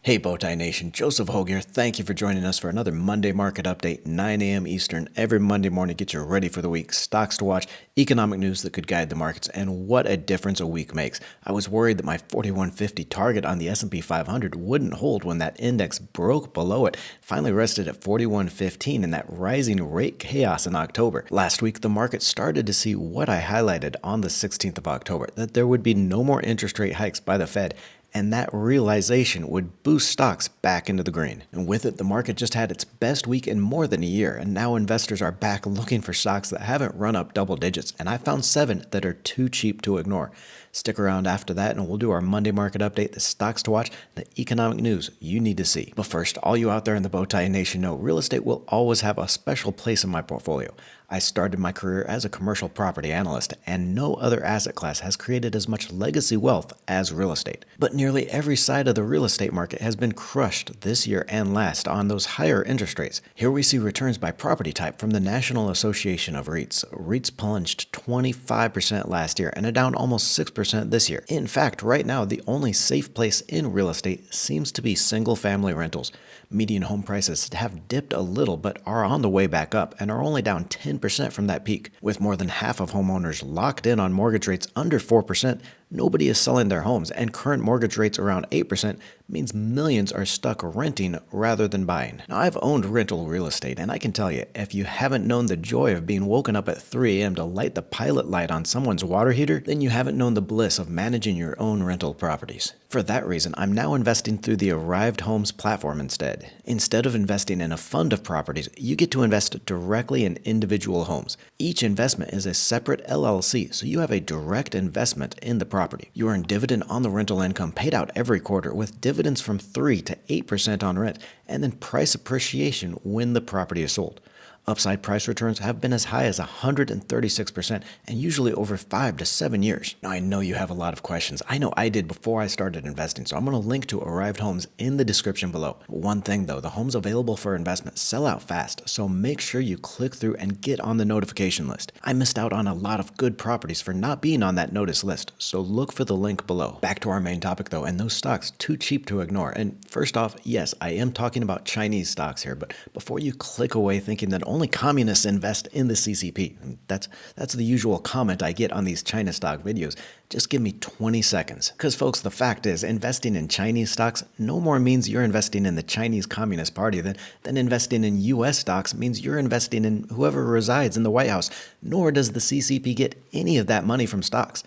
Hey Bowtie Nation, Joseph Hogue here. Thank you for joining us for another Monday Market Update, 9 a.m. Eastern, every Monday morning. Get you ready for the week, stocks to watch, economic news that could guide the markets, and what a difference a week makes. I was worried that my 4150 target on the S&P 500 wouldn't hold when that index broke below it, finally rested at 4115 in that rising rate chaos in October. Last week, the market started to see what I highlighted on the 16th of October, that there would be no more interest rate hikes by the Fed, and that realization would boost stocks back into the green. And with it, the market just had its best week in more than a year, and now investors are back looking for stocks that haven't run up double digits, and I found 7 that are too cheap to ignore. Stick around after that, and we'll do our Monday market update, the stocks to watch, the economic news you need to see. But first, all you out there in the Bowtie Nation know, real estate will always have a special place in my portfolio. I started my career as a commercial property analyst, and no other asset class has created as much legacy wealth as real estate. But nearly every side of the real estate market has been crushed this year and last on those higher interest rates. Here we see returns by property type from the National Association of REITs. REITs plunged 25% last year and are down almost 6% this year. In fact, right now, the only safe place in real estate seems to be single-family rentals. Median home prices have dipped a little but are on the way back up and are only down 10% from that peak. With more than half of homeowners locked in on mortgage rates under 4%, nobody is selling their homes, and current mortgage rates around 8% means millions are stuck renting rather than buying. Now, I've owned rental real estate, and I can tell you, if you haven't known the joy of being woken up at 3 a.m. to light the pilot light on someone's water heater, then you haven't known the bliss of managing your own rental properties. For that reason, I'm now investing through the Arrived Homes platform instead. Instead of investing in a fund of properties, you get to invest directly in individual homes. Each investment is a separate LLC, so you have a direct investment in the property. You earn dividend on the rental income paid out every quarter, with dividends from 3 to 8% on rent, and then price appreciation when the property is sold. Upside price returns have been as high as 136% and usually over 5 to 7 years. Now, I know you have a lot of questions. I know I did before I started investing, so I'm going to link to Arrived Homes in the description below. One thing though, the homes available for investment sell out fast, so make sure you click through and get on the notification list. I missed out on a lot of good properties for not being on that notice list, so look for the link below. Back to our main topic though, and those stocks too cheap to ignore. And first off, yes, I am talking about Chinese stocks here, but before you click away thinking that only communists invest in the CCP. That's the usual comment I get on these China stock videos. Just give me 20 seconds. Because folks, the fact is, investing in Chinese stocks no more means you're investing in the Chinese Communist Party than investing in US stocks means you're investing in whoever resides in the White House, nor does the CCP get any of that money from stocks.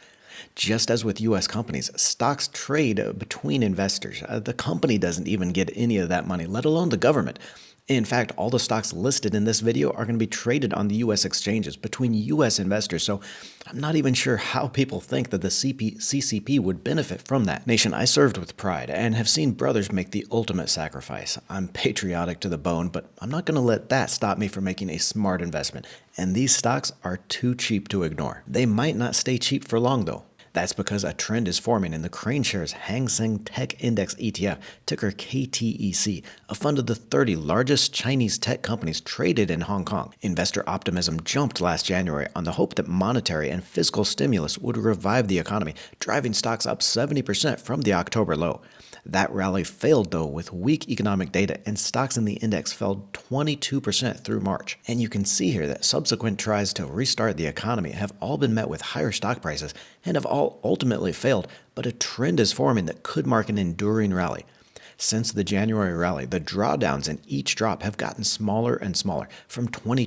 Just as with U.S. companies, stocks trade between investors. The company doesn't even get any of that money, let alone the government. In fact, all the stocks listed in this video are going to be traded on the U.S. exchanges between U.S. investors, so I'm not even sure how people think that the CCP would benefit from that. Nation, I served with pride and have seen brothers make the ultimate sacrifice. I'm patriotic to the bone, but I'm not going to let that stop me from making a smart investment, and these stocks are too cheap to ignore. They might not stay cheap for long, though. That's because a trend is forming in the Crane Shares Hang Seng Tech Index ETF, ticker KTEC, a fund of the 30 largest Chinese tech companies traded in Hong Kong. Investor optimism jumped last January on the hope that monetary and fiscal stimulus would revive the economy, driving stocks up 70% from the October low. That rally failed, though, with weak economic data, and stocks in the index fell 22% through March. And you can see here that subsequent tries to restart the economy have all been met with higher stock prices and have all ultimately failed, but a trend is forming that could mark an enduring rally. Since the January rally, the drawdowns in each drop have gotten smaller and smaller, from 22%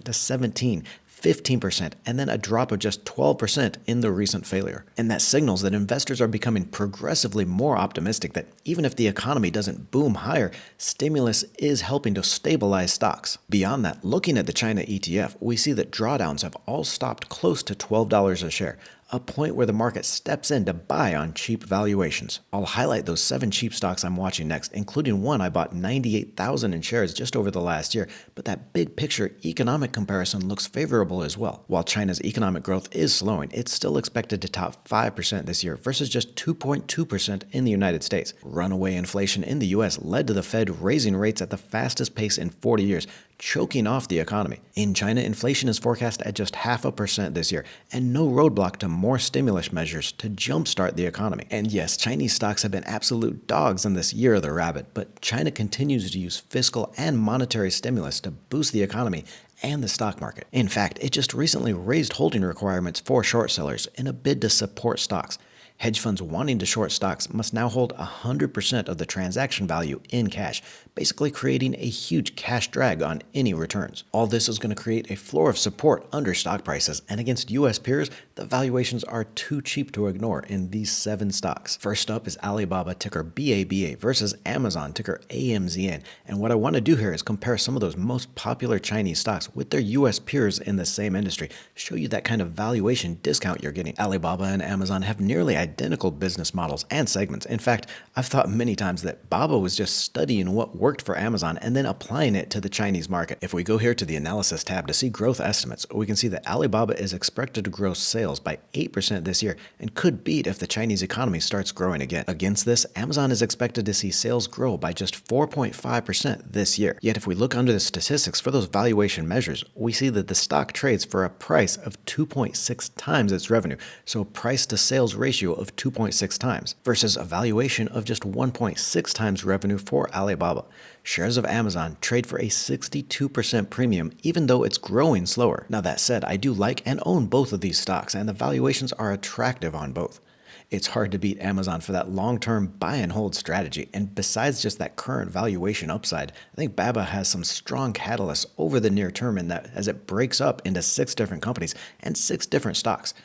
to 17%, 15%, and then a drop of just 12% in the recent failure. And that signals that investors are becoming progressively more optimistic that even if the economy doesn't boom higher, stimulus is helping to stabilize stocks. Beyond that, looking at the China ETF, we see that drawdowns have all stopped close to $12 a share, a point where the market steps in to buy on cheap valuations. I'll highlight those 7 cheap stocks I'm watching next, including one I bought 98,000 in shares just over the last year, but that big picture economic comparison looks favorable as well. While China's economic growth is slowing, it's still expected to top 5% this year versus just 2.2% in the United States. Runaway inflation in the US led to the Fed raising rates at the fastest pace in 40 years, choking off the economy. In China, inflation is forecast at just 0.5% this year, and no roadblock to more stimulus measures to jumpstart the economy. And yes, Chinese stocks have been absolute dogs in this year of the rabbit, but China continues to use fiscal and monetary stimulus to boost the economy and the stock market. In fact, it just recently raised holding requirements for short sellers in a bid to support stocks. Hedge funds wanting to short stocks must now hold 100% of the transaction value in cash, basically creating a huge cash drag on any returns. All this is going to create a floor of support under stock prices, and against U.S. peers, the valuations are too cheap to ignore in these 7 stocks. First up is Alibaba, ticker BABA, versus Amazon, ticker AMZN. And what I want to do here is compare some of those most popular Chinese stocks with their U.S. peers in the same industry, show you that kind of valuation discount you're getting. Alibaba and Amazon have nearly identical business models and segments. In fact, I've thought many times that Baba was just studying what worked for Amazon and then applying it to the Chinese market. If we go here to the analysis tab to see growth estimates, we can see that Alibaba is expected to grow sales by 8% this year and could beat if the Chinese economy starts growing again. Against this, Amazon is expected to see sales grow by just 4.5% this year. Yet if we look under the statistics for those valuation measures, we see that the stock trades for a price of 2.6 times its revenue, so a price to sales ratio of 2.6 times, versus a valuation of just 1.6 times revenue for Alibaba. Shares of Amazon trade for a 62% premium, even though it's growing slower. Now that said, I do like and own both of these stocks, and the valuations are attractive on both. It's hard to beat Amazon for that long-term buy and hold strategy, and besides just that current valuation upside, I think BABA has some strong catalysts over the near term in that as it breaks up into 6 different companies and 6 different stocks.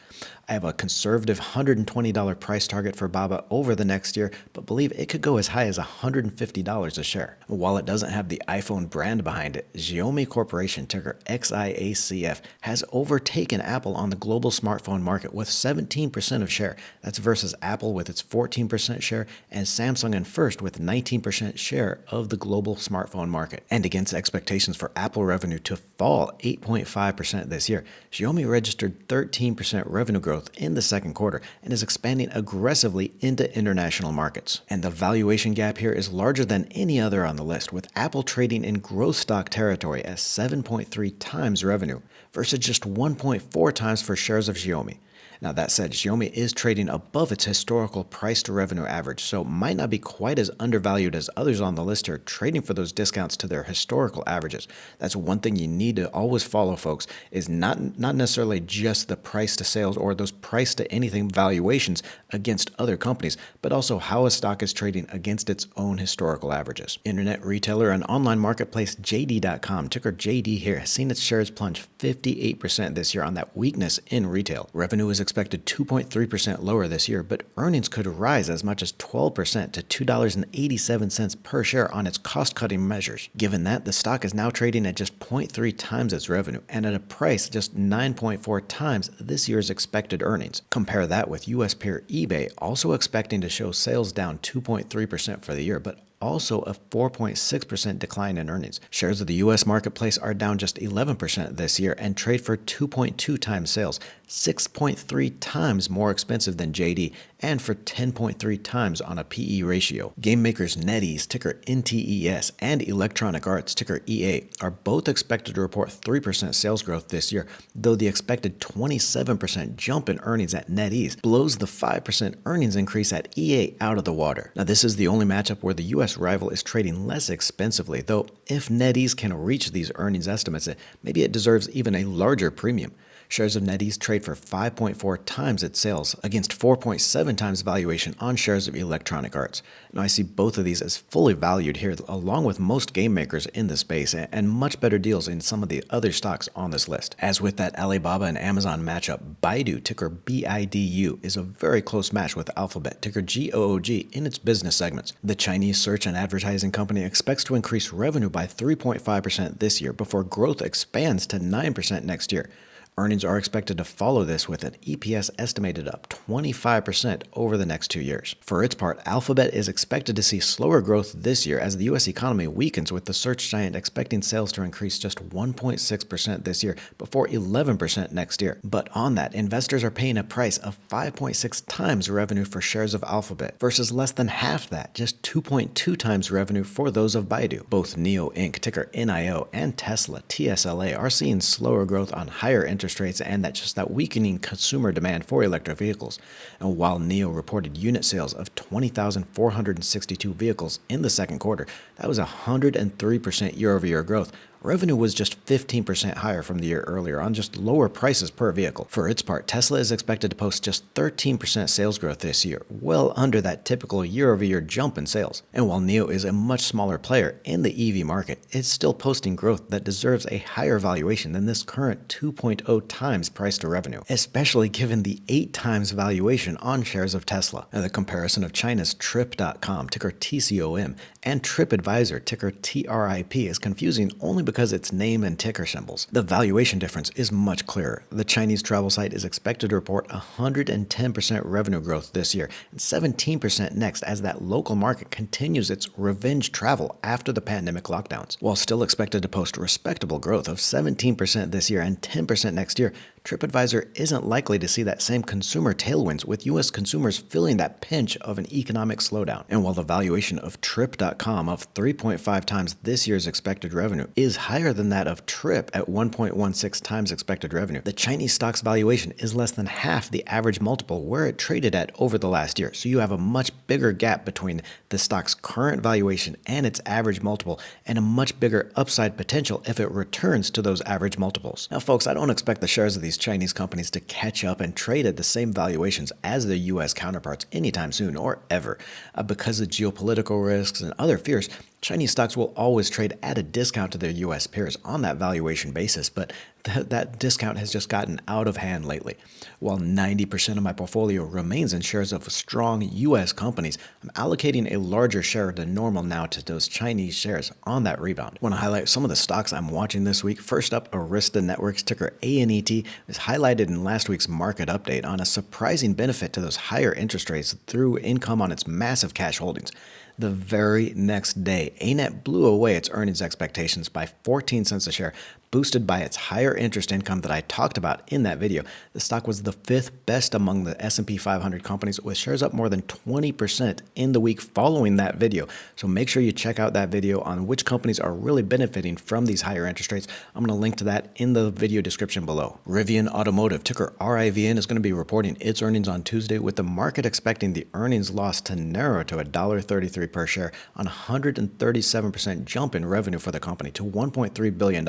I have a conservative $120 price target for BABA over the next year, but believe it could go as high as $150 a share. While it doesn't have the iPhone brand behind it, Xiaomi Corporation, ticker XIACF, has overtaken Apple on the global smartphone market with 17% of share. That's versus Apple with its 14% share and Samsung in first with 19% share of the global smartphone market. And against expectations for Apple revenue to fall 8.5% this year, Xiaomi registered 13% revenue growth in the second quarter and is expanding aggressively into international markets. And the valuation gap here is larger than any other on the list, with Apple trading in growth stock territory at 7.3 times revenue versus just 1.4 times for shares of Xiaomi. Now that said, Xiaomi is trading above its historical price to revenue average, so might not be quite as undervalued as others on the list here trading for those discounts to their historical averages. That's one thing you need to always follow, folks, is not necessarily just the price to sales or those price to anything valuations against other companies, but also how a stock is trading against its own historical averages. Internet retailer and online marketplace JD.com, ticker JD here, has seen its shares plunge 58% this year on that weakness in retail. Revenue is expected 2.3% lower this year, but earnings could rise as much as 12% to $2.87 per share on its cost-cutting measures. Given that, the stock is now trading at just 0.3 times its revenue and at a price just 9.4 times this year's expected earnings. Compare that with U.S. peer eBay, also expecting to show sales down 2.3% for the year, but also a 4.6% decline in earnings. Shares of the U.S. marketplace are down just 11% this year and trade for 2.2 times sales, 6.3 times more expensive than JD, and for 10.3 times on a PE ratio. Game makers NetEase, ticker NTES, and Electronic Arts, ticker EA, are both expected to report 3% sales growth this year, though the expected 27% jump in earnings at NetEase blows the 5% earnings increase at EA out of the water. Now, this is the only matchup where the U.S. rival is trading less expensively, though if NetEase can reach these earnings estimates, maybe it deserves even a larger premium. Shares of NetEase trade for 5.4 times its sales against 4.7 times valuation on shares of Electronic Arts. Now, I see both of these as fully valued here, along with most game makers in the space, and much better deals in some of the other stocks on this list. As with that Alibaba and Amazon matchup, Baidu, ticker BIDU, is a very close match with Alphabet, ticker GOOG, in its business segments. The Chinese search and advertising company expects to increase revenue by 3.5% this year before growth expands to 9% next year. Earnings are expected to follow this with an EPS estimated up 25% over the next 2 years. For its part, Alphabet is expected to see slower growth this year as the U.S. economy weakens, with the search giant expecting sales to increase just 1.6% this year before 11% next year. But on that, investors are paying a price of 5.6 times revenue for shares of Alphabet versus less than half that, just 2.2 times revenue for those of Baidu. Both NIO Inc., ticker NIO, and Tesla, TSLA, are seeing slower growth on higher interest rates and that weakening consumer demand for electric vehicles. And while NIO reported unit sales of 20,462 vehicles in the second quarter, that was 103% year-over-year growth. Revenue was just 15% higher from the year earlier on just lower prices per vehicle. For its part, Tesla is expected to post just 13% sales growth this year, well under that typical year-over-year jump in sales. And while NIO is a much smaller player in the EV market, it's still posting growth that deserves a higher valuation than this current 2.0 times price to revenue, especially given the 8 times valuation on shares of Tesla. And the comparison of China's Trip.com, ticker TCOM, and TripAdvisor, ticker TRIP, is confusing only because its name and ticker symbols. The valuation difference is much clearer. The Chinese travel site is expected to report 110% revenue growth this year and 17% next as that local market continues its revenge travel after the pandemic lockdowns. While still expected to post respectable growth of 17% this year and 10% next year, TripAdvisor isn't likely to see that same consumer tailwinds, with U.S. consumers feeling that pinch of an economic slowdown. And while the valuation of Trip.com of 3.5 times this year's expected revenue is higher than that of Trip at 1.16 times expected revenue, the Chinese stock's valuation is less than half the average multiple where it traded at over the last year. So you have a much bigger gap between the stock's current valuation and its average multiple, and a much bigger upside potential if it returns to those average multiples. Now, folks, I don't expect the shares of these Chinese companies to catch up and trade at the same valuations as their U.S. counterparts anytime soon or ever. Because of geopolitical risks and other fears, Chinese stocks will always trade at a discount to their U.S. peers on that valuation basis, but that discount has just gotten out of hand lately. While 90% of my portfolio remains in shares of strong U.S. companies, I'm allocating a larger share than normal now to those Chinese shares on that rebound. I want to highlight some of the stocks I'm watching this week. First up, Arista Networks, ticker ANET, is highlighted in last week's market update on a surprising benefit to those higher interest rates through income on its massive cash holdings. The very next day, ANET blew away its earnings expectations by 14 cents a share, boosted by its higher interest income that I talked about in that video. The stock was the 5th best among the S&P 500 companies, with shares up more than 20% in the week following that video. So make sure you check out that video on which companies are really benefiting from these higher interest rates. I'm going to link to that in the video description below. Rivian Automotive, ticker RIVN, is going to be reporting its earnings on Tuesday, with the market expecting the earnings loss to narrow to $1.33 per share on a 137% jump in revenue for the company to $1.3 billion.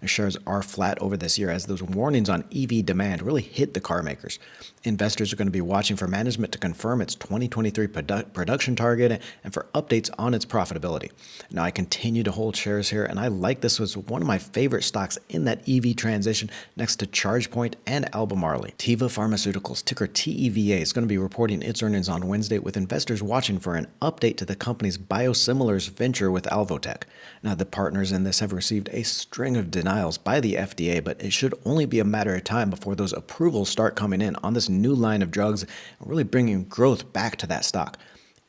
Shares are flat over this year as those warnings on EV demand really hit the car makers. Investors are going to be watching for management to confirm its 2023 production target and for updates on its profitability. Now, I continue to hold shares here, and I like this as one of my favorite stocks in that EV transition next to ChargePoint and Albemarle. Teva Pharmaceuticals, ticker TEVA, is going to be reporting its earnings on Wednesday, with investors watching for an update to the company's biosimilars venture with Alvotech. Now, the partners in this have received a string of denials by the FDA, but it should only be a matter of time before those approvals start coming in on this new line of drugs and really bringing growth back to that stock.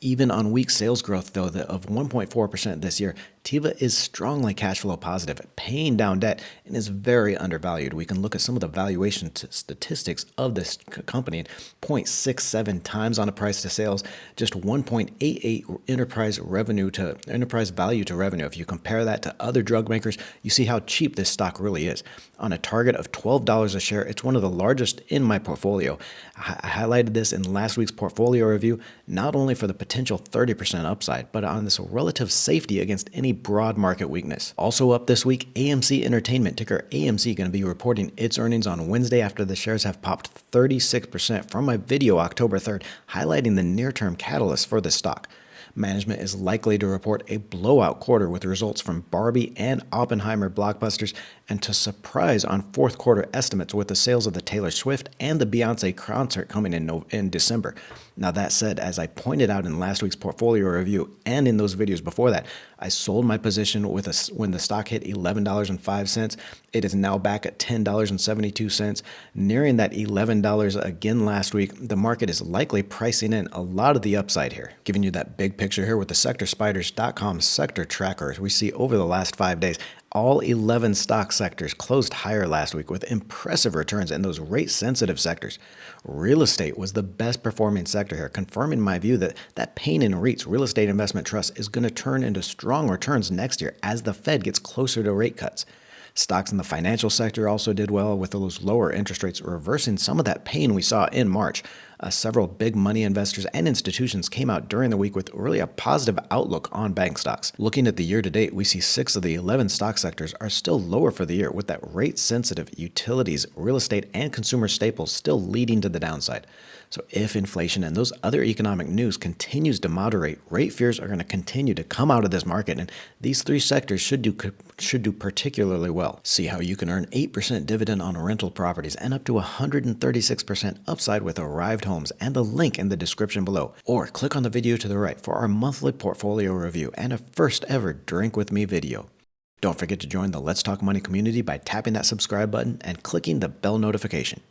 Even on weak sales growth, though, of 1.4% this year, Teva is strongly cash flow positive, paying down debt, and is very undervalued. We can look at some of the valuation statistics of this company at 0.67 times on a price to sales, just 1.88 enterprise value to revenue. If you compare that to other drug makers, you see how cheap this stock really is. On a target of $12 a share, it's one of the largest in my portfolio. I highlighted this in last week's portfolio review, not only for the potential 30% upside, but on this relative safety against any broad market weakness. Also up this week, AMC Entertainment, ticker AMC, going to be reporting its earnings on Wednesday after the shares have popped 36% from my video October 3rd, highlighting the near-term catalyst for this stock. Management is likely to report a blowout quarter with results from Barbie and Oppenheimer blockbusters, and to surprise on fourth quarter estimates with the sales of the Taylor Swift and the Beyonce concert coming in December. Now that said, as I pointed out in last week's portfolio review and in those videos before that, I sold my position when the stock hit $11.05. It is now back at $10.72, nearing that $11 again last week. The market is likely pricing in a lot of the upside here. Giving you that big picture here with the sectorspiders.com sector trackers, we see over the last 5 days, all 11 stock sectors closed higher last week with impressive returns in those rate-sensitive sectors. Real estate was the best performing sector here, confirming my view that pain in REITs, real estate investment trust, is going to turn into strong returns next year as the Fed gets closer to rate cuts. Stocks in the financial sector also did well, with those lower interest rates reversing some of that pain we saw in March. Several big money investors and institutions came out during the week with really a positive outlook on bank stocks. Looking at the year to date, we see 6 of the 11 stock sectors are still lower for the year, with that rate-sensitive utilities, real estate, and consumer staples still leading to the downside. So if inflation and those other economic news continues to moderate, rate fears are going to continue to come out of this market, and these 3 sectors should do particularly well. See how you can earn 8% dividend on rental properties and up to 136% upside with Arrived Homes, and the link in the description below. Or click on the video to the right for our monthly portfolio review and a first ever Drink With Me video. Don't forget to join the Let's Talk Money community by tapping that subscribe button and clicking the bell notification.